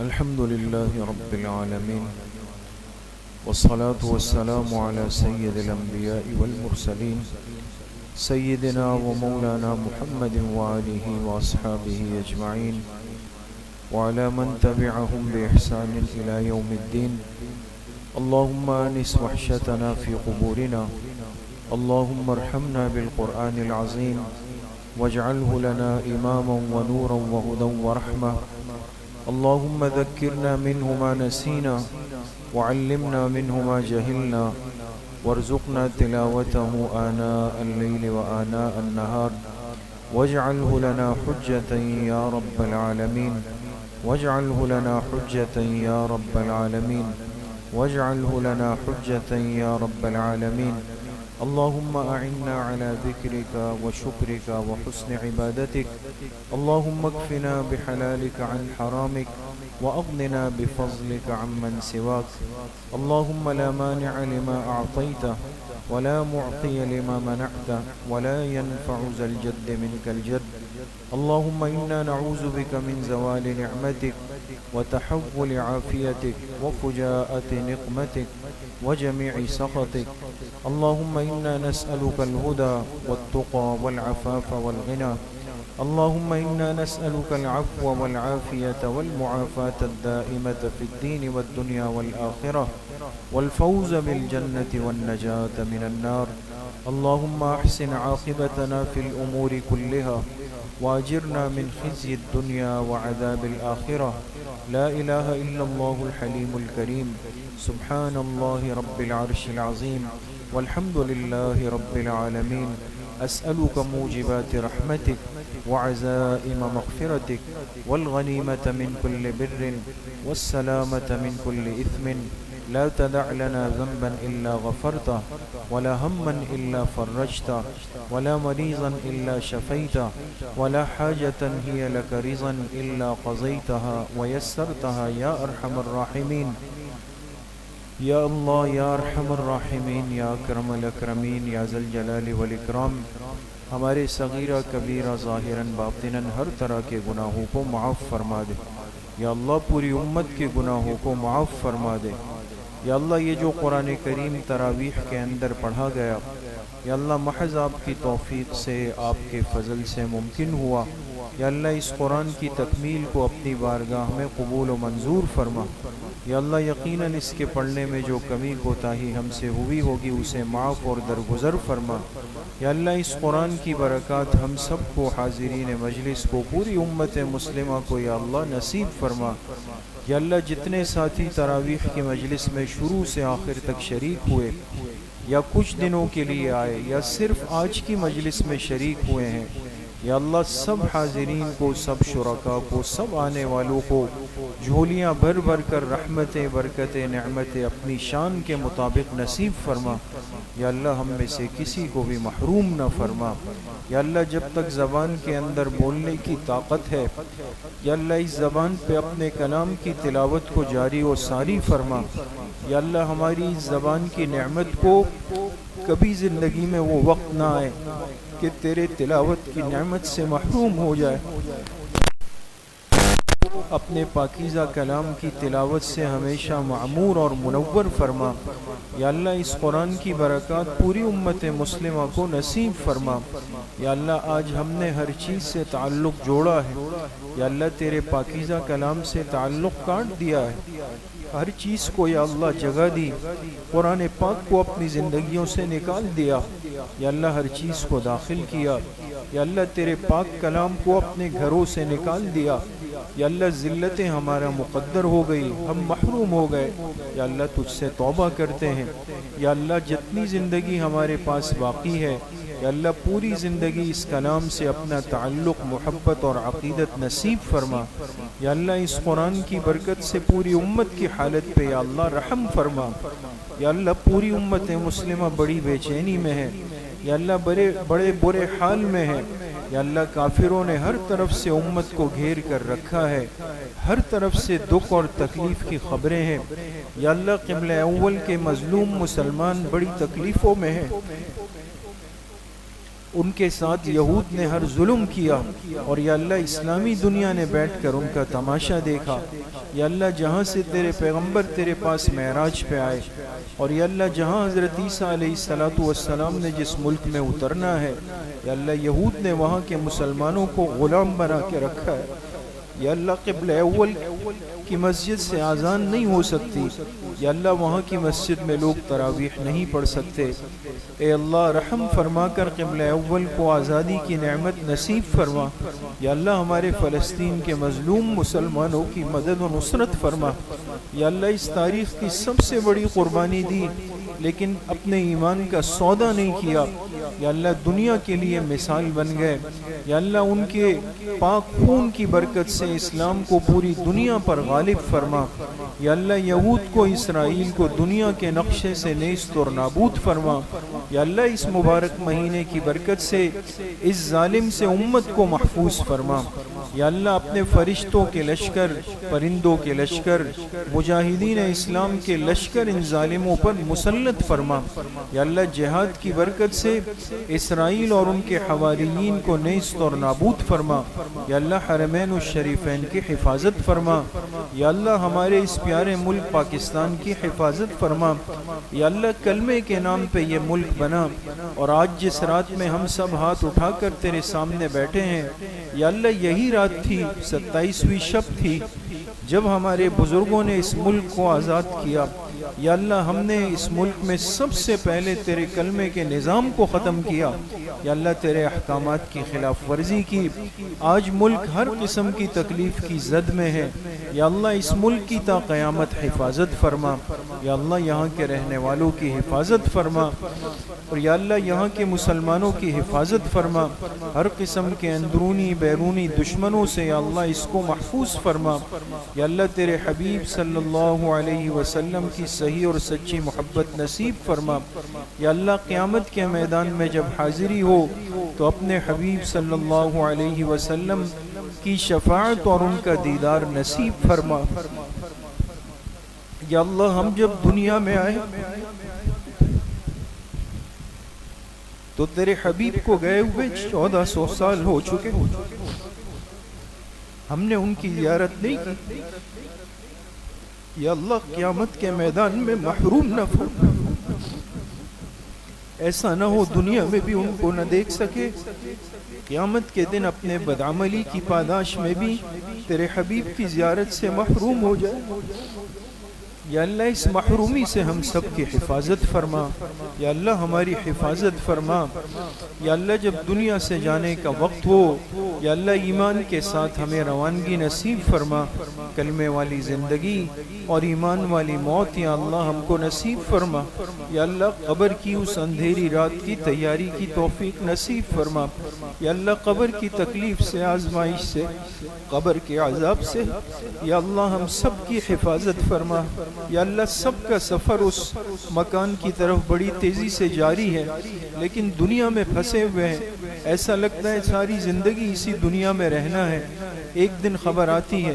الحمد لله رب العالمين، والصلاة والسلام على سيد الأنبياء والمرسلين سيدنا ومولانا محمد وآله وأصحابه أجمعين وعلى من تبعهم بإحسان إلى يوم الدين. اللهم آنس وحشتنا في قبورنا، اللهم ارحمنا بالقرآن العظيم واجعله لنا إماما ونورا وهدى ورحمة. اللهم ذكرنا منه ما نسينا وعلمنا منه ما جهلنا وارزقنا تلاوته آناء الليل وآناء النهار واجعله لنا حجة يا رب العالمين، واجعله لنا حجة يا رب العالمين، واجعله لنا حجة يا رب العالمين. اللهم أعنا على ذكرك وشكرك وحسن عبادتك. اللهم اكفنا بحلالك عن حرامك وأغننا بفضلك عمن سواك. اللهم لا مانع لما أعطيت ولا معطي لما منعت ولا ينفع ذا الجد منك الجد. اللهم إنا نعوذ بك من زوال نعمتك وتحول عافيتك وفجاءة نقمتك وجميع سخطك. اللهم إنا نسألك الهدى والتقى والعفاف والغنى. اللهم إنا نسألك العفو والعافية والمعافاة الدائمة في الدين والدنيا والآخرة والفوز بالجنة والنجاة من النار. اللهم أحسن عاقبتنا في الأمور كلها واجرنا من خزي الدنيا وعذاب الآخرة. لا إله إلا الله الحليم الكريم. سبحان الله رب العرش العظيم والحمد لله رب العالمين. أسألك موجبات رحمتك وعزائم مغفرتك والغنيمة من كل بر والسلامة من كل إثم. لا تدع لنا ذنبا إلا غفرته ولا هما إلا فرجته ولا مريضا إلا شفيته ولا حاجة هي لك رضا إلا قضيتها ويسرتها يا أرحم الراحمين. یا اللہ یا ارحم الراحمین یا اکرم الاکرمین یا ذی الجلال والاکرام. ہمارے صغیرہ کبیرہ ظاہراً باطناً ہر طرح کے گناہوں کو معاف فرما دے. یا اللہ پوری امت کے گناہوں کو معاف فرما دے. یا اللہ یہ جو قرآن کریم تراویح کے اندر پڑھا گیا، یا اللہ محض آپ کی توفیق سے، آپ کے فضل سے ممکن ہوا. یا اللہ اس قرآن کی تکمیل کو اپنی بارگاہ میں قبول و منظور فرما. یا اللہ یقیناً اس کے پڑھنے میں جو کمی کوتاہی ہم سے ہوئی ہوگی اسے معاف اور درگزر فرما. یا اللہ اس قرآن کی برکات ہم سب کو، حاضرین مجلس کو، پوری امت مسلمہ کو یا اللہ نصیب فرما. یا اللہ جتنے ساتھی تراویح کی مجلس میں شروع سے آخر تک شریک ہوئے، یا کچھ دنوں کے لیے آئے، یا صرف آج کی مجلس میں شریک ہوئے ہیں، یا اللہ سب حاضرین کو، سب شرکاء کو، سب آنے والوں کو جھولیاں بھر بھر کر رحمتیں، برکتیں، نعمتیں اپنی شان کے مطابق نصیب فرما. یا اللہ ہم میں سے کسی کو بھی محروم نہ فرما. یا اللہ جب تک زبان کے اندر بولنے کی طاقت ہے، یا اللہ اس زبان پہ اپنے کلام کی تلاوت کو جاری و ساری فرما. یا اللہ ہماری اس زبان کی نعمت کو کبھی زندگی میں وہ وقت نہ آئے کہ تیرے تلاوت کی نعمت سے محروم ہو جائے. اپنے پاکیزہ کلام کی تلاوت سے ہمیشہ معمور اور منور فرما. یا اللہ اس قرآن کی برکات پوری امت مسلمہ کو نصیب فرما. یا اللہ آج ہم نے ہر چیز سے تعلق جوڑا ہے، یا اللہ تیرے پاکیزہ کلام سے تعلق کاٹ دیا ہے. ہر چیز کو یا اللہ جگہ دی، قرآن پاک کو اپنی زندگیوں سے نکال دیا. یا اللہ ہر چیز کو داخل کیا. یا اللہ تیرے پاک کلام کو اپنے گھروں سے نکال دیا. یا اللہ ذلتیں ہمارا مقدر ہو گئی، ہم محروم ہو گئے. یا اللہ تجھ سے توبہ کرتے ہیں. یا اللہ جتنی زندگی ہمارے پاس باقی ہے، یا اللہ پوری زندگی اس کلام سے اپنا تعلق، محبت اور عقیدت نصیب فرما. یا اللہ اس قرآن کی برکت سے پوری امت کی حالت پہ یا اللہ رحم فرما. یا اللہ پوری امت مسلمہ بڑی بے چینی میں ہے، یا اللہ بڑے برے حال میں ہے. یا اللہ کافروں نے ہر طرف سے امت کو گھیر کر رکھا ہے، ہر طرف سے دکھ اور تکلیف کی خبریں ہیں. یا اللہ قبلہ اول کے مظلوم مسلمان بڑی تکلیفوں میں ہیں. ان کے ساتھ یہود نے ہر ظلم کیا، اور یا اللہ اسلامی دنیا نے بیٹھ کر ان کا تماشا دیکھا۔ یا اللہ جہاں سے تیرے پیغمبر تیرے پاس معراج پہ آئے، اور یا اللہ جہاں حضرت عیسیٰ علیہ السلام نے جس ملک میں اترنا ہے، یا اللہ یہود نے وہاں کے مسلمانوں کو غلام بنا کے رکھا ہے۔ یا اللہ قبلہ اول کی مسجد سے اذان نہیں ہو سکتی، یا اللہ وہاں کی مسجد میں لوگ تراویح نہیں پڑھ سکتے۔ اے اللہ رحم فرما کر قبلہ اول کو آزادی کی نعمت نصیب فرما۔ یا اللہ ہمارے فلسطین کے مظلوم مسلمانوں کی مدد و نصرت فرما۔ یا اللہ اس تاریخ کی سب سے بڑی قربانی دی لیکن اپنے ایمان کا سودا نہیں کیا، یا اللہ دنیا کے لیے مثال بن گئے۔ یا اللہ ان کے پاک خون کی برکت سے اسلام کو پوری دنیا پر غالب فرما۔ یا اللہ یہود کو اسرائیل کو دنیا کے نقشے سے نیست اور نابود فرما۔ یا اللہ اس مبارک مہینے کی برکت سے اس ظالم سے امت کو محفوظ فرما۔ یا اللہ اپنے فرشتوں کے لشکر، پرندوں کے لشکر، مجاہدین اسلام کے لشکر ان ظالموں پر مسلط فرما۔ یا اللہ جہاد کی برکت سے اسرائیل اور ان کے حواریین کو نیست اور نابود فرما۔ یا اللہ حرمین الشریفین کی حفاظت فرما۔ یا اللہ ہمارے اس پیارے ملک پاکستان کی حفاظت فرما۔ یا اللہ کلمے کے نام پہ یہ ملک بنا، اور آج جس رات میں ہم سب ہاتھ اٹھا کر تیرے سامنے بیٹھے ہیں، یا اللہ یہی رات تھی، 27ویں شب تھی جب ہمارے بزرگوں نے اس ملک کو آزاد کیا۔ یا اللہ ہم نے اس ملک میں سب سے پہلے تیرے کلمے کے نظام کو ختم کیا، یا اللہ تیرے احکامات کی خلاف ورزی کی۔ آج ملک ہر قسم کی تکلیف کی زد میں ہے، یا اللہ اس ملک کی تا قیامت حفاظت فرما۔ یا اللہ یہاں کے رہنے والوں کی حفاظت فرما، اور یا اللہ یہاں کے مسلمانوں کی حفاظت فرما۔ ہر قسم کے اندرونی بیرونی دشمنوں سے یا اللہ اس کو محفوظ فرما۔ یا اللہ تیرے حبیب صلی اللہ علیہ وسلم کی صحیح اور سچی محبت نصیب فرما۔ یا اللہ قیامت کے میدان میں جب حاضری ہو تو اپنے حبیب صلی اللہ علیہ وسلم کی شفاعت اور ان کا دیدار نصیب فرما۔ یا اللہ ہم جب دنیا میں آئے تو تیرے حبیب کو گئے ہوئے 1400 سال ہو چکے، ہم نے ان کی زیارت نہیں کی۔ یا اللہ قیامت کے میدان میں محروم نہ فرما، ایسا نہ ہو دنیا میں بھی ان کو نہ دیکھ سکے، قیامت کے دن اپنے بدعملی کی پاداش میں بھی تیرے حبیب کی زیارت سے محروم ہو جائے۔ یا اللہ اس محرومی سے ہم سب کی حفاظت فرما۔ یا اللہ ہماری حفاظت فرما۔ یا اللہ جب دنیا سے جانے کا وقت ہو، یا اللہ ایمان کے ساتھ ہمیں روانگی نصیب فرما، کلمے والی زندگی اور ایمان والی موت یا اللہ ہم کو نصیب فرما۔ یا اللہ قبر کی اس اندھیری رات کی تیاری کی توفیق نصیب فرما۔ یا اللہ قبر کی تکلیف سے، آزمائش سے، قبر کے عذاب سے یا اللہ ہم سب کی حفاظت فرما۔ یا اللہ سب کا سفر اس مکان کی طرف بڑی تیزی سے جاری ہے، لیکن دنیا میں پھنسے ہوئے ہیں، ایسا لگتا ہے ساری زندگی اسی دنیا میں رہنا ہے۔ ایک دن خبر آتی ہے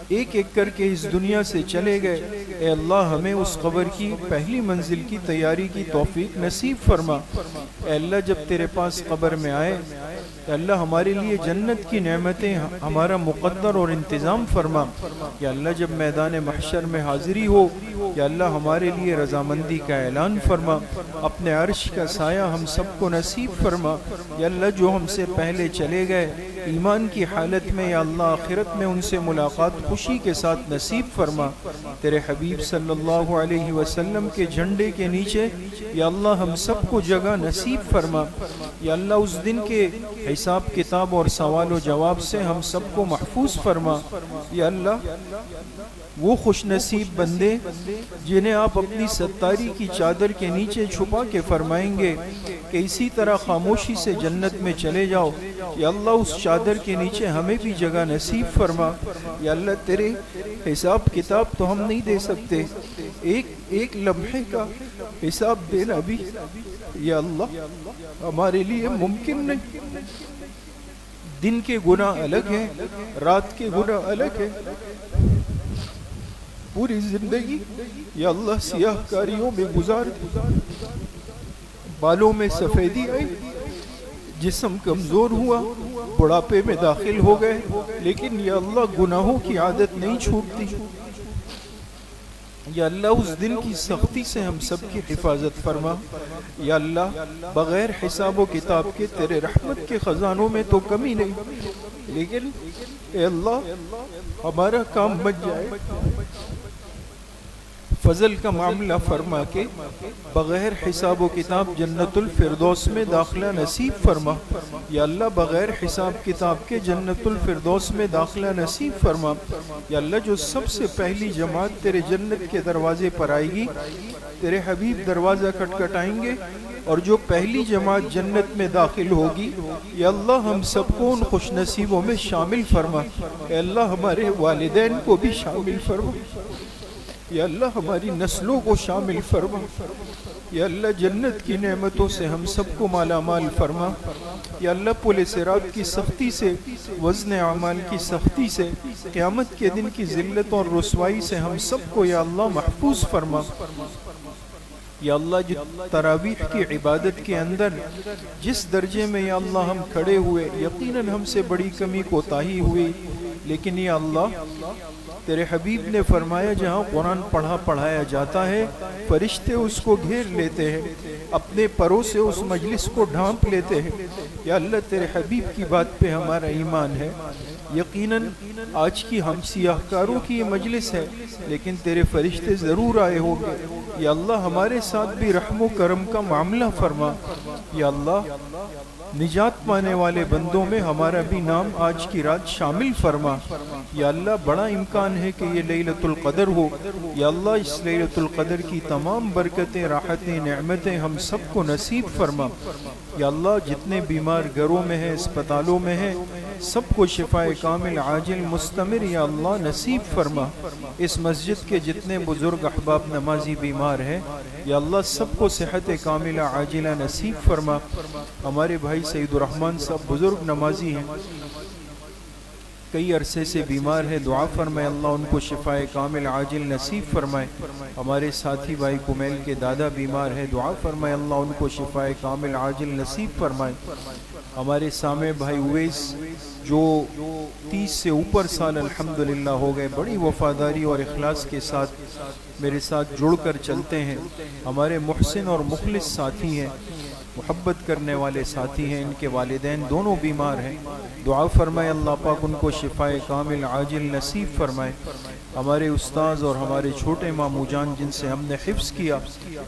ایک ایک کر کے اس دنیا سے چلے گئے۔ اے اللہ ہمیں اس قبر کی پہلی منزل کی تیاری کی توفیق نصیب فرما۔ اے اللہ جب تیرے پاس قبر میں آئے، اے اللہ ہمارے لیے جنت کی نعمتیں ہمارا مقدر اور انتظام فرما۔ یا اللہ جب میدان محشر میں حاضری ہو، یا اللہ ہمارے لیے رضامندی کا اعلان فرما، اپنے عرش کا سایہ ہم سب کو نصیب فرما۔ یا اللہ جو ہم سے پہلے چلے گئے ایمان کی حالت میں، یا اللہ آخرت میں ان سے ملاقات خوشی کے ساتھ نصیب فرما۔ تیرے حبیب صلی اللہ علیہ وسلم کے جھنڈے کے نیچے یا اللہ ہم سب کو جگہ نصیب فرما۔ یا اللہ اس دن کے حساب کتاب اور سوال و جواب سے ہم سب کو محفوظ فرما۔ یا اللہ وہ خوش نصیب بندے جنہیں آپ اپنی ستاری کی چادر کے نیچے چھپا کے فرمائیں گے کہ اسی طرح خاموشی سے جنت میں چلے جاؤ، یا اللہ اس چادر کے نیچے ہمیں بھی جگہ نصیب فرما۔ یا اللہ تیرے حساب کتاب تو ہم نہیں دے سکتے، ایک لمحے کا حساب دینا بھی یا اللہ ہمارے لیے ممکن نہیں۔ دن کے گناہ الگ ہیں، رات کے گناہ الگ ہیں، پوری زندگی یا اللہ سیاہ کاریوں میں گزار دی، بالوں میں سفیدی آئی، جسم کمزور ہوا، بڑھاپے میں داخل ہو گئے، لیکن یا اللہ گناہوں کی عادت نہیں چھوٹتی۔ یا اللہ اس دن کی سختی سے ہم سب کی حفاظت فرما۔ یا اللہ بغیر حساب و کتاب کے تیرے رحمت کے خزانوں میں تو کمی نہیں، لیکن اے اللہ ہمارا کام بچ جائے، فضل کا معاملہ فرما کے بغیر حساب و کتاب جنت الفردوس میں داخلہ نصیب فرما۔ یا اللہ بغیر حساب کتاب کے جنت الفردوس میں داخلہ نصیب فرما۔ یا اللہ جو سب سے پہلی جماعت تیرے جنت کے دروازے پر آئے گی، تیرے حبیب دروازہ کھٹکھٹائیں گے، اور جو پہلی جماعت جنت میں داخل ہوگی، یا اللہ ہم سب کو ان خوش نصیبوں میں شامل فرما۔ اے اللہ ہمارے والدین کو بھی شامل فرما، یا اللہ ہماری نسلوں کو شامل فرما۔ یا اللہ جنت کی نعمتوں سے ہم سب کو مالا مال فرما۔ یا اللہ پل صراط کی سختی سے، وزن اعمال کی سختی سے، قیامت کے دن کی ذلت اور رسوائی سے ہم سب کو یا اللہ محفوظ فرما۔ یا اللہ تراویح کی عبادت کے اندر جس درجے میں یا اللہ ہم کھڑے ہوئے، یقیناً ہم سے بڑی کمی کوتاہی ہوئی، لیکن یا اللہ تیرے حبیب نے فرمایا جہاں قرآن پڑھایا جاتا ہے فرشتے اس کو گھیر لیتے ہیں، اپنے پروں سے اس مجلس کو ڈھانپ لیتے ہیں۔ یا اللہ تیرے حبیب کی بات پہ ہمارا ایمان ہے۔ یقیناً آج کی ہم سیاہ کاروں کی یہ مجلس ہے، لیکن تیرے فرشتے ضرور آئے ہوں گے۔ یا اللہ ہمارے ساتھ بھی رحم و کرم کا معاملہ فرما۔ یا اللہ نجات پانے والے بندوں میں ہمارا بھی نام آج کی رات شامل فرما۔ یا اللہ بڑا امکان ہے کہ یہ لیلۃ القدر ہو۔ یا اللہ اس لیلۃ القدر کی تمام برکتیں، راحتیں، نعمتیں ہم سب کو نصیب فرما۔ یا اللہ جتنے بیمار گھروں میں ہیں، اسپتالوں میں ہیں، سب کو شفائے کامل عاجل مستمر یا اللہ نصیب فرما۔ اس مسجد کے جتنے بزرگ احباب نمازی بیمار ہیں، یا اللہ سب کو صحت کاملہ عاجلہ نصیب فرما۔ ہمارے بھائی سعید الرحمن صاحب بزرگ نمازی ہیں، کئی عرصے سے بیمار ہے، دعا فرمائے اللہ ان کو شفائے کامل عاجل نصیب فرمائے۔ ہمارے ساتھی بھائی کمیل کے دادا بیمار ہے، دعا فرمائے اللہ ان کو شفائے کامل عاجل نصیب فرمائے۔ ہمارے سامع بھائی اویس جو 30 سے اوپر سال الحمدللہ ہو گئے، بڑی وفاداری اور اخلاص کے ساتھ میرے ساتھ جڑ کر چلتے ہیں، ہمارے محسن اور مخلص ساتھی ہیں، محبت کرنے والے ساتھی ہیں، ان کے والدین دونوں بیمار ہیں، دعا فرمائے اللہ پاک ان کو شفائے کامل عاجل نصیب فرمائے۔ ہمارے استاذ اور ہمارے چھوٹے ماموں جان جن سے ہم نے حفظ کیا،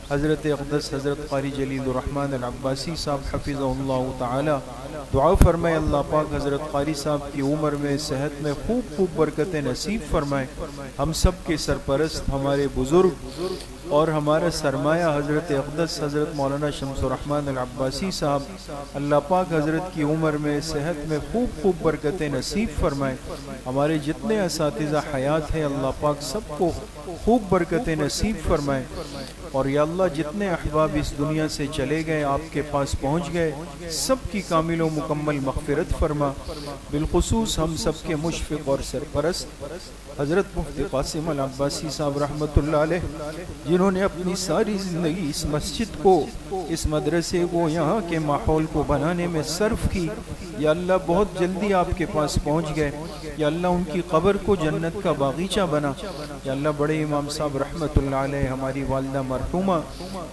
حضرت اقدس حضرت قاری جلیل الرحمن العباسی صاحب حفظہ اللہ تعالی، دعا فرمائے اللہ پاک حضرت قاری صاحب کی عمر میں، صحت میں خوب خوب برکتیں نصیب فرمائے۔ ہم سب کے سرپرست ہمارے بزرگ اور ہمارا سرمایہ حضرت اقدس حضرت مولانا شمس الرحمن العباسی صاحب، اللہ پاک حضرت کی عمر میں، صحت میں خوب خوب برکتیں نصیب فرمائے۔ ہمارے جتنے اساتذہ حیات ہیں اللہ پاک سب کو خوب برکتیں نصیب فرمائے۔ اور یا اللہ جتنے احباب اس دنیا سے چلے گئے، آپ کے پاس پہنچ گئے، سب کی کامل و مکمل مغفرت فرما۔ بالخصوص ہم سب کے مشفق اور سرپرست حضرت مفتی قاسم العباسی صاحب رحمۃ اللہ علیہ، جنہوں نے اپنی ساری زندگی اس مسجد کو، اس مدرسے کو، یہاں کے ماحول کو بنانے میں صرف کی۔ یا اللہ بہت جلدی آپ کے پاس پہنچ گئے، یا اللہ ان کی قبر کو جنت کا باغیچہ بنا۔ یا اللہ بڑے امام صاحب رحمۃ اللہ علیہ، ہماری والدہ مرحومہ،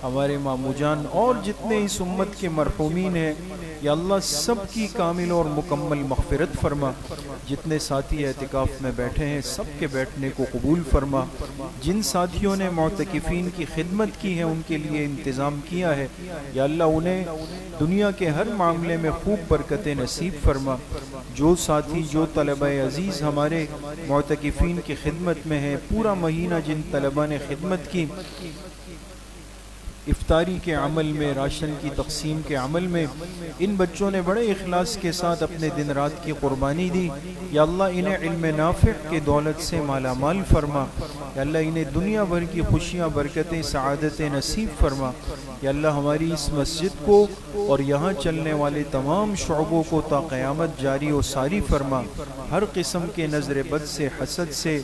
ہمارے ماموں جان اور جتنے اس امت کے مرحومین ہیں، یا اللہ سب کی کامل اور مکمل مغفرت فرما۔ جتنے ساتھی اعتکاف میں بیٹھے ہیں سب کے بیٹھنے کو قبول فرما۔ جن ساتھیوں نے معتکفین کی خدمت کی ہے ان کے لیے انتظام کیا ہے، یا اللہ انہیں دنیا کے ہر معاملے میں خوب برکتیں نصیب فرما۔ جو ساتھی، جو طلبہ عزیز ہمارے معتکفین کی خدمت میں ہیں، پورا مہینہ جن طلبہ نے خدمت کی، افطاری کے عمل میں، راشن کی تقسیم کے عمل میں، ان بچوں نے بڑے اخلاص کے ساتھ اپنے دن رات کی قربانی دی۔ یا اللہ انہیں علم نافع کے دولت سے مالا مال فرما۔ یا اللہ انہیں دنیا بھر کی خوشیاں، برکتیں، سعادتیں نصیب فرما۔ یا اللہ ہماری اس مسجد کو اور یہاں چلنے والے تمام شعبوں کو تا قیامت جاری و ساری فرما۔ ہر قسم کے نظر بد سے، حسد سے،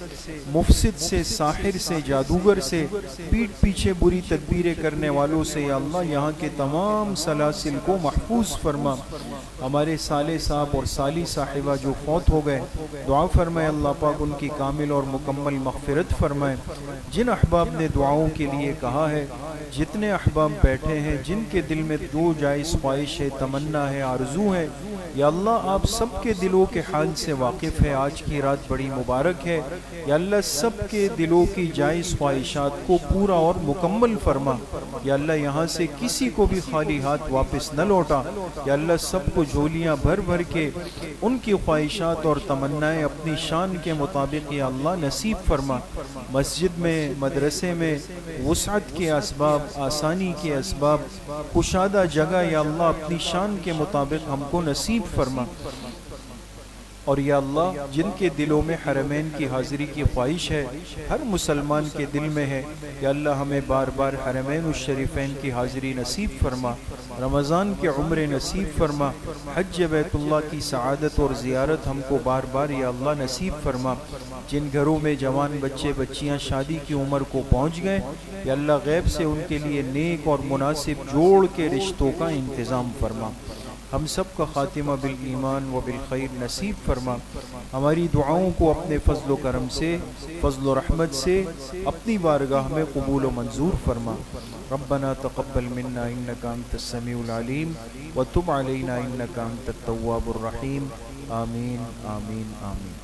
مفسد سے، ساحر سے، جادوگر سے، پیٹ پیچھے بری تدبیریں کرنے والوں سے یا اللہ یہاں کے تمام سلاسل کو محفوظ فرما۔ ہمارے صالح صاحب اور صالح صاحبہ جو فوت ہو گئے، دعا فرمائے اللہ پاک ان کی کامل اور مکمل مغفرت فرمائے۔ جن احباب نے دعاؤں کے لیے کہا ہے، جتنے احباب بیٹھے ہیں جن کے دل میں دو جائز خواہش ہے، تمنا ہے، آرزو ہے، یا اللہ آپ سب کے دلوں کے حال سے واقف ہے۔ آج کی رات بڑی مبارک ہے، یا اللہ سب کے دلوں کی جائز خواہشات کو پورا اور مکمل فرما۔ یا اللہ یہاں سے کسی کو بھی خالی ہاتھ واپس نہ لوٹا۔ یا اللہ سب کو جھولیاں بھر بھر کے ان کی خواہشات اور تمنائیں اپنی شان کے مطابق یا اللہ نصیب فرما۔ مسجد میں، مدرسے میں وسعت کے اسباب، آسانی کے اسباب، کشادہ جگہ یا اللہ اپنی شان کے مطابق ہم کو نصیب فرما۔ اور یا اللہ جن کے دلوں میں حرمین کی حاضری کی خواہش ہے، ہر مسلمان کے دل میں ہے، یا اللہ ہمیں بار بار حرمین الشریفین کی حاضری نصیب فرما، رمضان کے عمر نصیب فرما، حج بیت اللہ کی سعادت اور زیارت ہم کو بار بار یا اللہ نصیب فرما۔ جن گھروں میں جوان بچے بچیاں شادی کی عمر کو پہنچ گئے، یا اللہ غیب سے ان کے لیے نیک اور مناسب جوڑ کے رشتوں کا انتظام فرما۔ ہم سب کا خاتمہ بالایمان و بالخیر نصیب فرما۔ ہماری دعاؤں کو اپنے فضل و کرم سے، فضل و رحمت سے اپنی بارگاہ میں قبول و منظور فرما۔ ربنا تقبل منا انک انت السمیع العلیم وتب علینا انک انت التواب الرحیم۔ آمین آمین آمین۔